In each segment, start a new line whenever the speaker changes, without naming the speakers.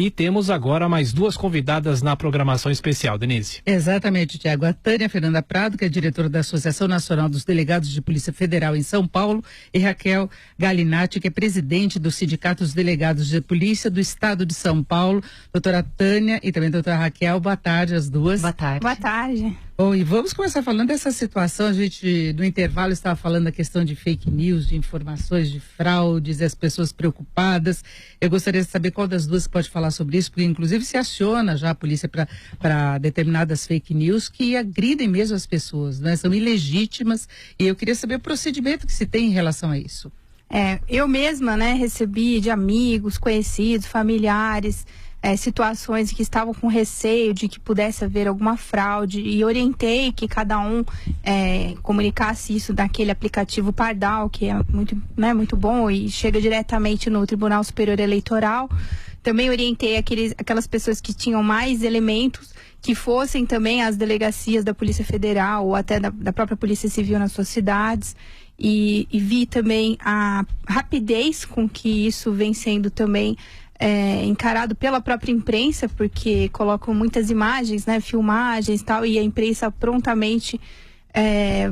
E temos agora mais duas convidadas na programação especial, Denise.
Exatamente, Tiago. A Tânia Fernanda Prado, que é diretora da Associação Nacional dos Delegados de Polícia Federal em São Paulo, e Raquel Galinatti, que é presidente do Sindicato dos Delegados de Polícia do Estado de São Paulo. Doutora Tânia e também doutora Raquel, boa tarde às duas.
Boa tarde.
Boa tarde.
Bom, e vamos começar falando dessa situação. A gente, no intervalo, estava falando da questão de fake news, de informações, de fraudes, e as pessoas preocupadas. Eu gostaria de saber qual das duas pode falar sobre isso, porque inclusive se aciona já a polícia para determinadas fake news que agridem mesmo as pessoas, né? São ilegítimas, e eu queria saber o procedimento que se tem em relação a isso.
Eu mesma, recebi de amigos, conhecidos, familiares, situações que estavam com receio de que pudesse haver alguma fraude, e orientei que cada um comunicasse isso naquele aplicativo Pardal, que é muito bom e chega diretamente no Tribunal Superior Eleitoral. Também orientei aquelas pessoas que tinham mais elementos que fossem também às delegacias da Polícia Federal ou até da própria Polícia Civil nas suas cidades. E vi também a rapidez com que isso vem sendo também encarado pela própria imprensa, porque colocam muitas imagens, filmagens e tal, e a imprensa prontamente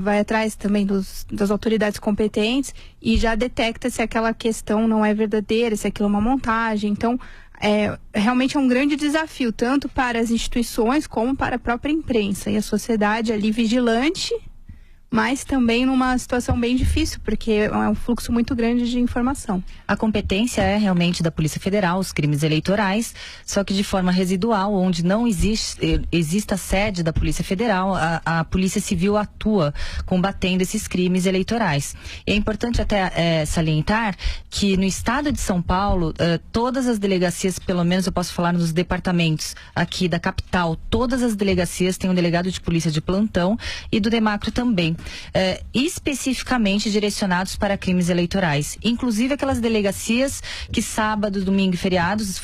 vai atrás também das autoridades competentes e já detecta se aquela questão não é verdadeira, se aquilo é uma montagem. Então, realmente é um grande desafio, tanto para as instituições como para a própria imprensa e a sociedade ali vigilante, mas também numa situação bem difícil, porque é um fluxo muito grande de informação.
A competência é realmente da Polícia Federal, os crimes eleitorais, só que de forma residual, onde não exista a sede da Polícia Federal, a Polícia Civil atua combatendo esses crimes eleitorais. E é importante até salientar que no estado de São Paulo, todas as delegacias, pelo menos eu posso falar nos departamentos aqui da capital, todas as delegacias têm um delegado de polícia de plantão e do Demacro também. Especificamente direcionados para crimes eleitorais. Inclusive aquelas delegacias que sábado, domingo e feriados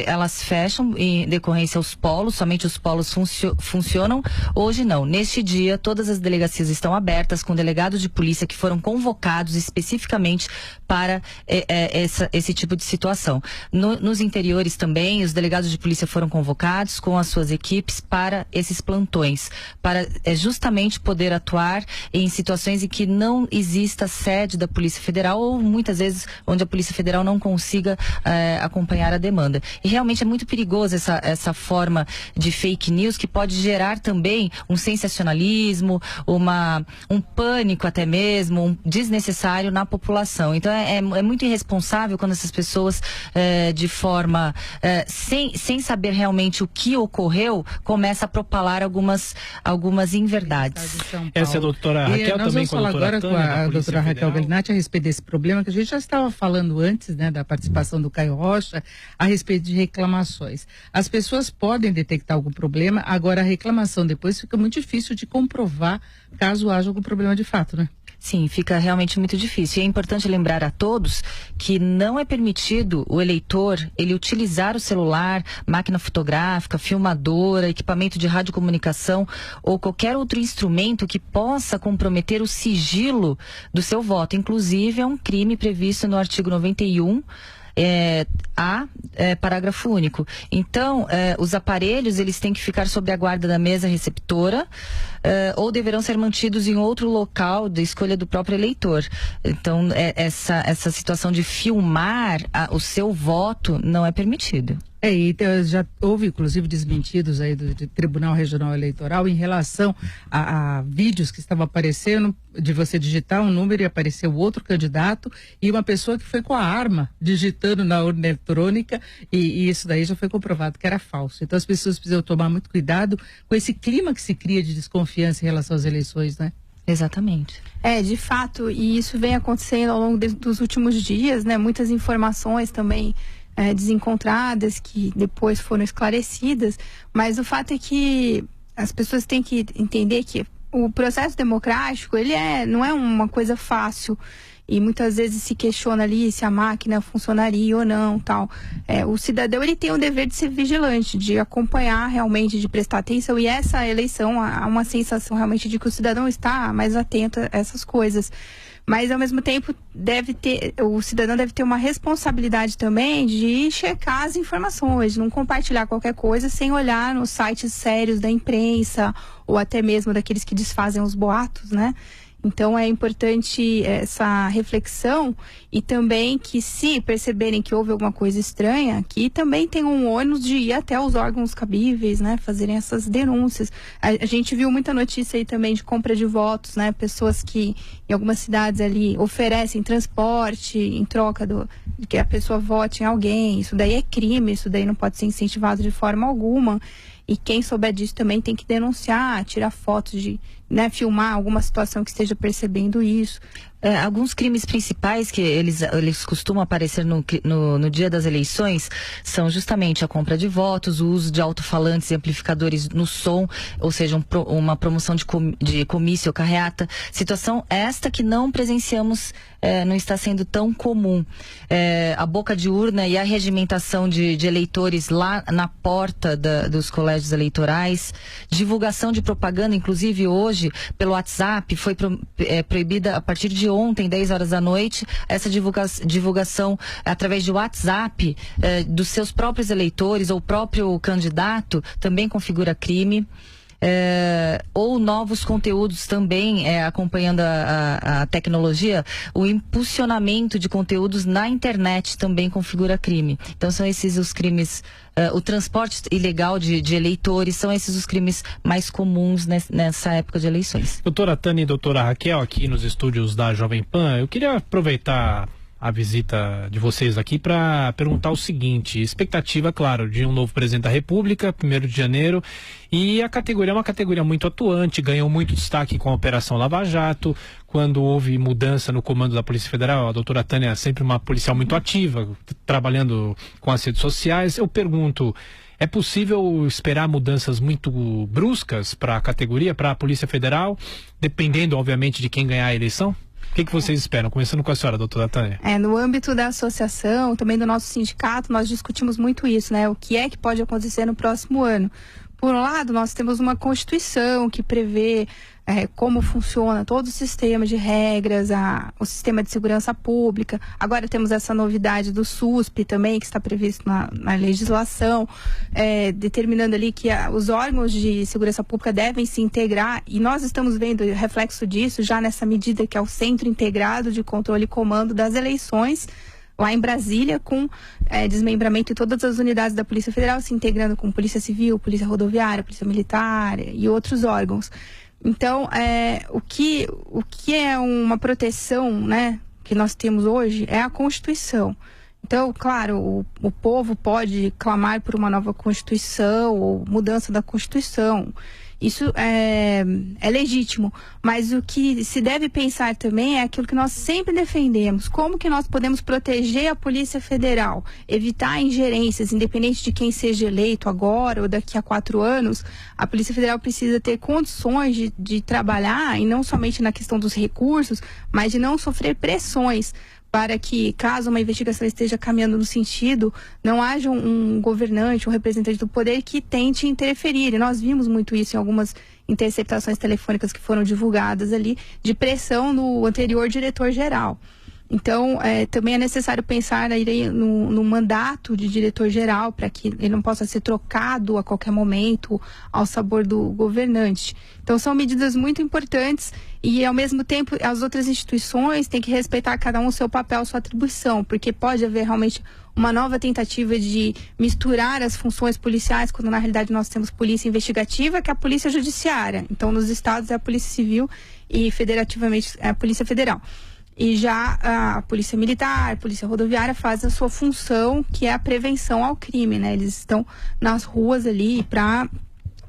elas fecham em decorrência aos polos, somente os polos funcionam. Hoje não. Neste dia, todas as delegacias estão abertas com delegados de polícia que foram convocados especificamente para esse tipo de situação. Nos interiores também, os delegados de polícia foram convocados com as suas equipes para esses plantões, para justamente poder atuar em situações em que não exista sede da Polícia Federal ou muitas vezes onde a Polícia Federal não consiga acompanhar a demanda. E realmente é muito perigoso essa forma de fake news que pode gerar também um sensacionalismo, um pânico até mesmo, desnecessário na população. Então é muito irresponsável quando essas pessoas de forma sem saber realmente o que ocorreu, começa a propalar algumas inverdades.
Essa é a doutora Raquel,
nós
também
vamos falar agora com a doutora Raquel Galinatti a respeito desse problema que a gente já estava falando antes, da participação do Caio Rocha, a respeito de reclamações. As pessoas podem detectar algum problema, agora a reclamação depois fica muito difícil de comprovar caso haja algum problema de fato, né?
Sim, fica realmente muito difícil. E é importante lembrar a todos que não é permitido o eleitor ele utilizar o celular, máquina fotográfica, filmadora, equipamento de radiocomunicação ou qualquer outro instrumento que possa comprometer o sigilo do seu voto. Inclusive, é um crime previsto no artigo 91. Parágrafo único. Então, os aparelhos eles têm que ficar sob a guarda da mesa receptora ou deverão ser mantidos em outro local de escolha do próprio eleitor. Então, essa situação de filmar o seu voto não é permitido.
E já houve, inclusive, desmentidos aí do Tribunal Regional Eleitoral em relação a vídeos que estavam aparecendo de você digitar um número e aparecer o outro candidato e uma pessoa que foi com a arma digitando na urna eletrônica e isso daí já foi comprovado que era falso. Então as pessoas precisam tomar muito cuidado com esse clima que se cria de desconfiança em relação às eleições, né?
Exatamente.
De fato, e isso vem acontecendo ao longo dos últimos dias, muitas informações também desencontradas que depois foram esclarecidas, mas o fato é que as pessoas têm que entender que o processo democrático ele não é uma coisa fácil e muitas vezes se questiona ali se a máquina funcionaria ou não, tal. O cidadão, ele tem o dever de ser vigilante, de acompanhar realmente, de prestar atenção, e essa eleição há uma sensação realmente de que o cidadão está mais atento a essas coisas. Mas, ao mesmo tempo, o cidadão deve ter uma responsabilidade também de checar as informações, não compartilhar qualquer coisa sem olhar nos sites sérios da imprensa ou até mesmo daqueles que desfazem os boatos, né? Então é importante essa reflexão, e também que, se perceberem que houve alguma coisa estranha, que também tem um ônus de ir até os órgãos cabíveis, né, fazerem essas denúncias. A gente viu muita notícia aí também de compra de votos, né, pessoas que em algumas cidades ali oferecem transporte em troca de que a pessoa vote em alguém. Isso daí é crime, isso daí não pode ser incentivado de forma alguma. E quem souber disso também tem que denunciar, tirar fotos né, filmar alguma situação que esteja percebendo isso.
Alguns crimes principais que eles costumam aparecer no dia das eleições são justamente a compra de votos, o uso de alto-falantes e amplificadores no som, ou seja, uma promoção de comício ou carreata. Situação esta que não presenciamos, não está sendo tão comum. A boca de urna e a regimentação de eleitores lá na porta dos colégios eleitorais, divulgação de propaganda, inclusive hoje, pelo WhatsApp, foi proibida a partir de ontem, 10 horas da noite, essa divulgação através de WhatsApp dos seus próprios eleitores ou próprio candidato também configura crime. Ou novos conteúdos também, acompanhando a tecnologia, o impulsionamento de conteúdos na internet também configura crime. Então são esses os crimes, o transporte ilegal de eleitores, são esses os crimes mais comuns nessa época de eleições.
Doutora Tânia e doutora Raquel, aqui nos estúdios da Jovem Pan, eu queria aproveitar a visita de vocês aqui para perguntar o seguinte: expectativa, claro, de um novo presidente da República, 1º de janeiro, e a categoria é uma categoria muito atuante, ganhou muito destaque com a Operação Lava Jato. Quando houve mudança no comando da Polícia Federal, a doutora Tânia é sempre uma policial muito ativa, trabalhando com as redes sociais. Eu pergunto, é possível esperar mudanças muito bruscas para a categoria, para a Polícia Federal, dependendo, obviamente, de quem ganhar a eleição? O que vocês esperam? Começando com a senhora, doutora Tânia.
No âmbito da associação, também do nosso sindicato, nós discutimos muito isso, né? O que é que pode acontecer no próximo ano? Por um lado, nós temos uma Constituição que prevê como funciona todo o sistema de regras, o sistema de segurança pública. Agora temos essa novidade do SUSP também, que está previsto na legislação, determinando ali que os órgãos de segurança pública devem se integrar, e nós estamos vendo reflexo disso já nessa medida que é o Centro Integrado de Controle e Comando das Eleições, lá em Brasília, com desmembramento de todas as unidades da Polícia Federal, se integrando com Polícia Civil, Polícia Rodoviária, Polícia Militar e outros órgãos. Então, o que é uma proteção, né, que nós temos hoje é a Constituição. Então, claro, o povo pode clamar por uma nova Constituição ou mudança da Constituição. Isso é legítimo, mas o que se deve pensar também é aquilo que nós sempre defendemos: como que nós podemos proteger a Polícia Federal, evitar ingerências, independente de quem seja eleito agora ou daqui a 4 anos. A Polícia Federal precisa ter condições de trabalhar, e não somente na questão dos recursos, mas de não sofrer pressões, para que, caso uma investigação esteja caminhando no sentido, não haja um governante, um representante do poder que tente interferir. E nós vimos muito isso em algumas interceptações telefônicas que foram divulgadas ali, de pressão no anterior diretor-geral. Então, também é necessário pensar aí no mandato de diretor-geral, para que ele não possa ser trocado a qualquer momento ao sabor do governante. Então, são medidas muito importantes e, ao mesmo tempo, as outras instituições têm que respeitar cada um o seu papel, sua atribuição, porque pode haver realmente uma nova tentativa de misturar as funções policiais, quando na realidade nós temos polícia investigativa, que é a polícia judiciária. Então, nos estados é a Polícia Civil e federativamente é a Polícia Federal. E já a Polícia Militar, a Polícia Rodoviária faz a sua função, que é a prevenção ao crime, né? Eles estão nas ruas ali para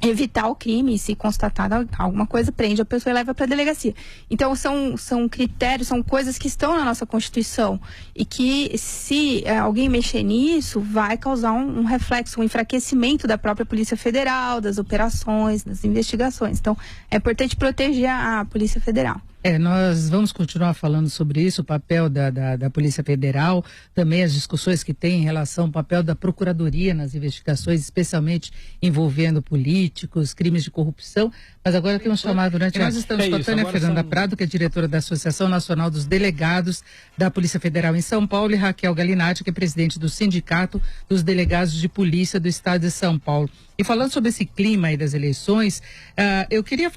evitar o crime, e se constatar alguma coisa, prende a pessoa e leva para a delegacia. Então são critérios, são coisas que estão na nossa Constituição, e que, se alguém mexer nisso, vai causar um reflexo, um enfraquecimento da própria Polícia Federal, das operações, das investigações. Então é importante proteger a Polícia Federal.
Nós vamos continuar falando sobre isso, o papel da Polícia Federal, também as discussões que tem em relação ao papel da Procuradoria nas investigações, especialmente envolvendo políticos, crimes de corrupção. Mas agora temos chamado durante... Nós estamos com a Tânia Fernanda Prado, que é diretora da Associação Nacional dos Delegados da Polícia Federal em São Paulo, e Raquel Galinatti, que é presidente do Sindicato dos Delegados de Polícia do Estado de São Paulo. E falando sobre esse clima aí das eleições, eu queria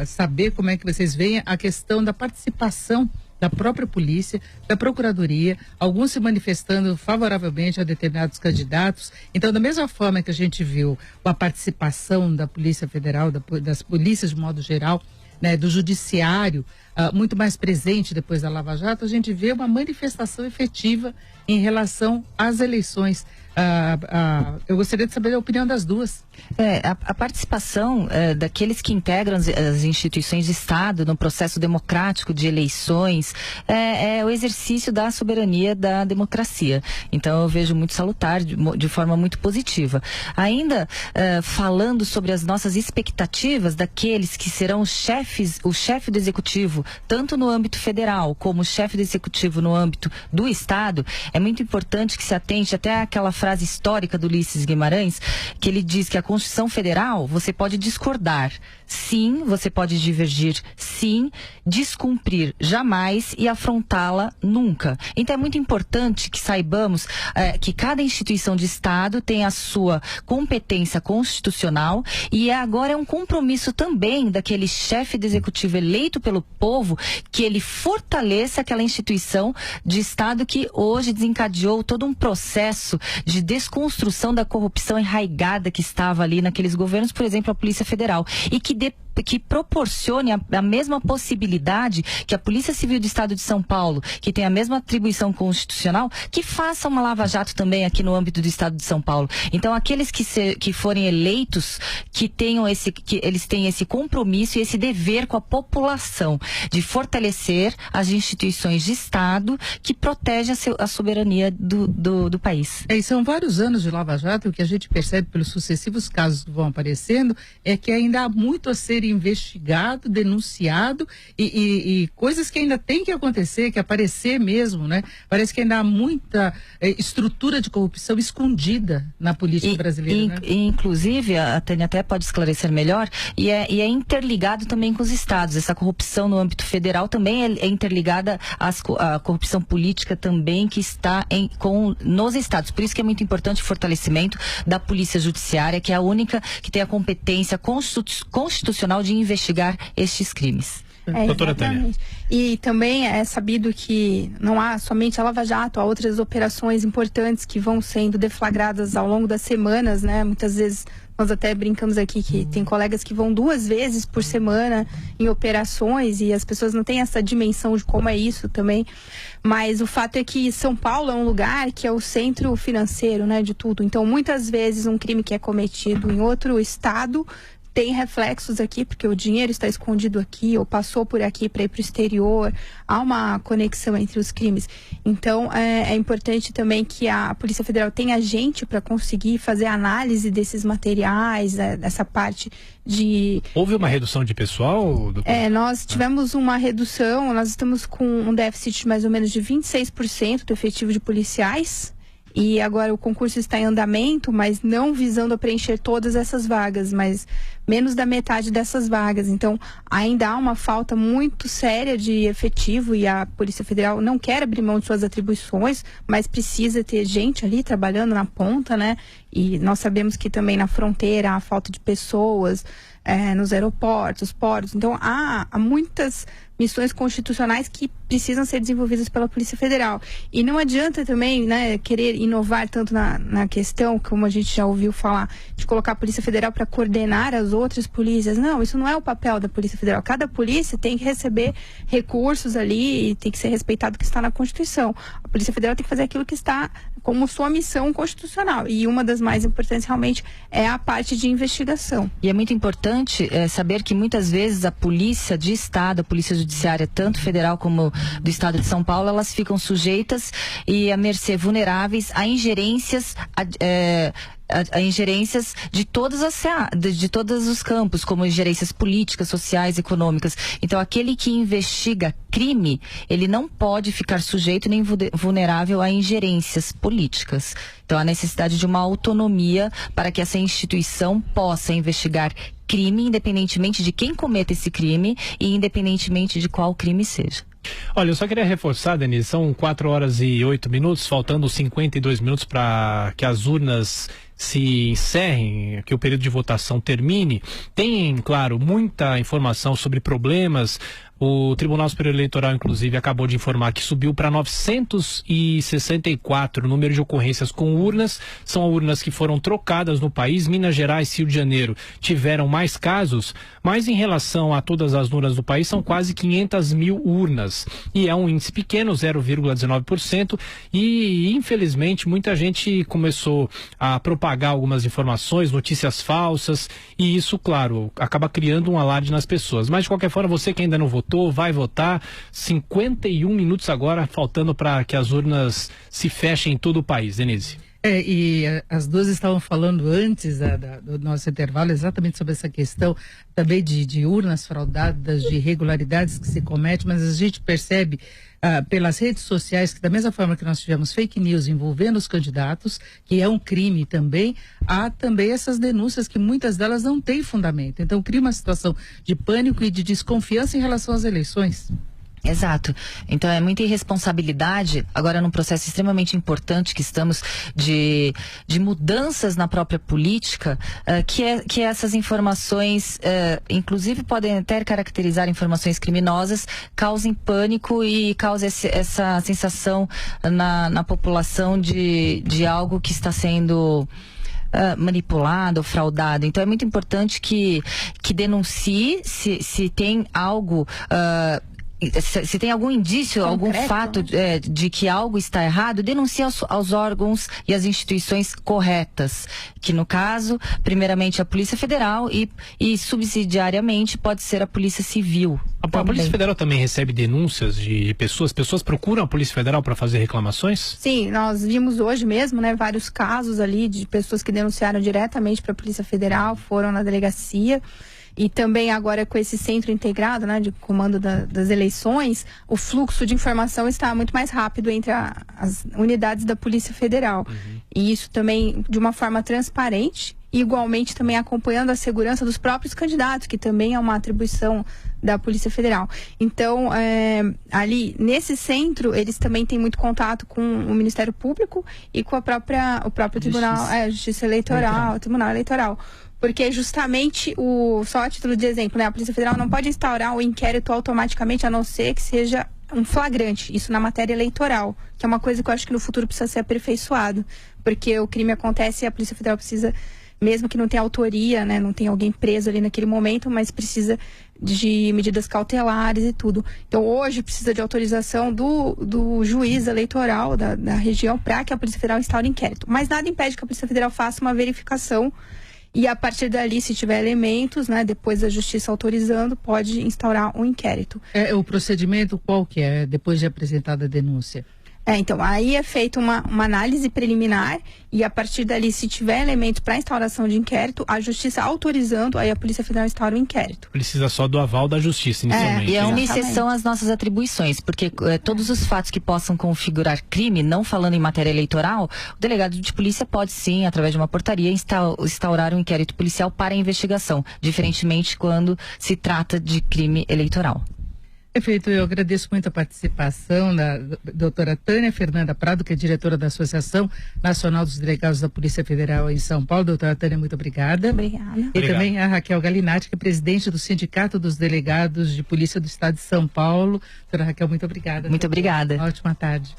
saber como é que vocês veem a questão da participação da própria polícia, da procuradoria, alguns se manifestando favoravelmente a determinados candidatos. Então, da mesma forma que a gente viu a participação da Polícia Federal, das polícias de modo geral, né, do judiciário, muito mais presente depois da Lava Jato, a gente vê uma manifestação efetiva em relação às eleições. Eu gostaria de saber a opinião das duas.
A participação daqueles que integram as instituições de Estado no processo democrático de eleições é o exercício da soberania da democracia. Então eu vejo muito salutar, de forma muito positiva. Ainda falando sobre as nossas expectativas daqueles que serão o chefe do executivo, tanto no âmbito federal como o chefe do executivo no âmbito do Estado, é muito importante que se atente até aquela frase histórica do Ulisses Guimarães, que ele diz que a Constituição Federal, você pode discordar, sim, você pode divergir, sim, descumprir jamais e afrontá-la nunca. Então é muito importante que saibamos que cada instituição de Estado tem a sua competência constitucional e agora é um compromisso também daquele chefe do executivo eleito pelo povo que ele fortaleça aquela instituição de Estado que hoje desencadeou todo um processo de desconstrução da corrupção enraigada que estava ali naqueles governos, por exemplo, a Polícia Federal, e que proporcione a mesma possibilidade que a Polícia Civil do Estado de São Paulo, que tem a mesma atribuição constitucional, que faça uma lava-jato também aqui no âmbito do Estado de São Paulo. Então, aqueles que forem eleitos, que eles tenham esse compromisso e esse dever com a população de fortalecer as instituições de Estado que protegem a soberania do país.
E são vários anos de lava-jato, o que a gente percebe pelos sucessivos casos que vão aparecendo é que ainda há muito a ser investigado, denunciado e coisas que ainda tem que acontecer, que aparecer mesmo, né? Parece que ainda há muita estrutura de corrupção escondida na política brasileira, né?
Inclusive, a Tânia até pode esclarecer melhor, e é interligado também com os estados. Essa corrupção no âmbito federal também é interligada à corrupção política também que está nos estados. Por isso que é muito importante o fortalecimento da Polícia Judiciária, que é a única que tem a competência constitucional de investigar estes crimes.
Doutora Tânia.
E também é sabido que não há somente a Lava Jato, há outras operações importantes que vão sendo deflagradas ao longo das semanas, né? Muitas vezes nós até brincamos aqui que tem colegas que vão 2 vezes por semana em operações e as pessoas não têm essa dimensão de como é isso também. Mas o fato é que São Paulo é um lugar que é o centro financeiro, né, de tudo. Então, muitas vezes um crime que é cometido em outro estado tem reflexos aqui, porque o dinheiro está escondido aqui, ou passou por aqui para ir para o exterior. Há uma conexão entre os crimes. Então, é importante também que a Polícia Federal tenha gente para conseguir fazer análise desses materiais, dessa parte de...
Houve uma redução de pessoal?
Nós tivemos uma redução, nós estamos com um déficit de mais ou menos de 26% do efetivo de policiais. E agora o concurso está em andamento, mas não visando a preencher todas essas vagas, mas menos da metade dessas vagas. Então, ainda há uma falta muito séria de efetivo e a Polícia Federal não quer abrir mão de suas atribuições, mas precisa ter gente ali trabalhando na ponta, né? E nós sabemos que também na fronteira há falta de pessoas, nos aeroportos, portos. Então, há muitas missões constitucionais que precisam ser desenvolvidas pela Polícia Federal. E não adianta também, né, querer inovar tanto na questão, como a gente já ouviu falar, de colocar a Polícia Federal para coordenar as outras polícias. Não, isso não é o papel da Polícia Federal. Cada polícia tem que receber recursos ali e tem que ser respeitado o que está na Constituição. A Polícia Federal tem que fazer aquilo que está como sua missão constitucional. E uma das mais importantes realmente é a parte de investigação.
E é muito importante importante saber que muitas vezes a polícia de estado, a polícia judiciária, tanto federal como do estado de São Paulo, elas ficam sujeitas e à mercê vulneráveis a ingerências a ingerências de todos os campos, como ingerências políticas, sociais, econômicas. Então, aquele que investiga crime, ele não pode ficar sujeito nem vulnerável a ingerências políticas. Então, há necessidade de uma autonomia para que essa instituição possa investigar crime, independentemente de quem cometa esse crime e independentemente de qual crime seja.
Olha, eu só queria reforçar, Denise, são 4h08, faltando 52 minutos para que as urnas se encerrem, que o período de votação termine. Tem, claro, muita informação sobre problemas. O Tribunal Superior Eleitoral, inclusive, acabou de informar que subiu para 964 o número de ocorrências com urnas. São urnas que foram trocadas no país. Minas Gerais e Rio de Janeiro tiveram mais casos, mas em relação a todas as urnas do país, são quase 500 mil urnas. E é um índice pequeno, 0,19%. E, infelizmente, muita gente começou a propagar algumas informações, notícias falsas. E isso, claro, acaba criando um alarde nas pessoas. Mas, de qualquer forma, você que ainda não votou, vai votar. 51 minutos agora, faltando para que as urnas se fechem em todo o país. Denise.
E as duas estavam falando antes do nosso intervalo exatamente sobre essa questão também de urnas fraudadas, de irregularidades que se cometem, mas a gente percebe pelas redes sociais que, da mesma forma que nós tivemos fake news envolvendo os candidatos, que é um crime também, há também essas denúncias que muitas delas não têm fundamento. Então cria uma situação de pânico e de desconfiança em relação às eleições.
Exato. Então é muita irresponsabilidade, agora num processo extremamente importante que estamos de mudanças na própria política, que essas informações, inclusive podem até caracterizar informações criminosas, causem pânico e causem essa sensação na população de algo que está sendo manipulado, fraudado. Então é muito importante que denuncie se tem algo... se tem algum indício, concreto, algum fato de que algo está errado, denuncie aos órgãos e às instituições corretas, que no caso, primeiramente a Polícia Federal e subsidiariamente pode ser a Polícia Civil.
A Polícia Federal também recebe denúncias de pessoas procuram a Polícia Federal para fazer reclamações?
Sim, nós vimos hoje mesmo, né, vários casos ali de pessoas que denunciaram diretamente para a Polícia Federal, foram na delegacia. E também agora com esse centro integrado, né, de comando das eleições, o fluxo de informação está muito mais rápido entre as unidades da Polícia Federal. Uhum. E isso também de uma forma transparente, e igualmente também acompanhando a segurança dos próprios candidatos, que também é uma atribuição da Polícia Federal. Então, ali nesse centro, eles também têm muito contato com o Ministério Público e com o próprio Tribunal, Justiça Eleitoral, Tribunal Eleitoral. Porque justamente, só a título de exemplo, né, a Polícia Federal não pode instaurar o inquérito automaticamente, a não ser que seja um flagrante, isso na matéria eleitoral, que é uma coisa que eu acho que no futuro precisa ser aperfeiçoado, porque o crime acontece e a Polícia Federal precisa, mesmo que não tenha autoria, né, não tenha alguém preso ali naquele momento, mas precisa de medidas cautelares e tudo. Então hoje precisa de autorização do juiz eleitoral da região para que a Polícia Federal instaure inquérito. Mas nada impede que a Polícia Federal faça uma verificação e a partir dali, se tiver elementos, né, depois da Justiça autorizando, pode instaurar um inquérito.
O procedimento qual que é, depois de apresentada a denúncia?
Então, aí é feita uma análise preliminar e a partir dali, se tiver elementos para instauração de inquérito, a Justiça autorizando, aí a Polícia Federal instaura o inquérito.
Precisa só do aval da Justiça, inicialmente.
E é uma exceção às nossas atribuições, porque todos os fatos que possam configurar crime, não falando em matéria eleitoral, o delegado de polícia pode sim, através de uma portaria, instaurar um inquérito policial para a investigação, diferentemente quando se trata de crime eleitoral.
Perfeito, eu agradeço muito a participação da doutora Tânia Fernanda Prado, que é diretora da Associação Nacional dos Delegados da Polícia Federal em São Paulo. Doutora Tânia, muito obrigada.
Obrigada.
E também a Raquel Galinatti, que é presidente do Sindicato dos Delegados de Polícia do Estado de São Paulo. Doutora Raquel, muito obrigada.
Muito obrigada.
Uma ótima tarde.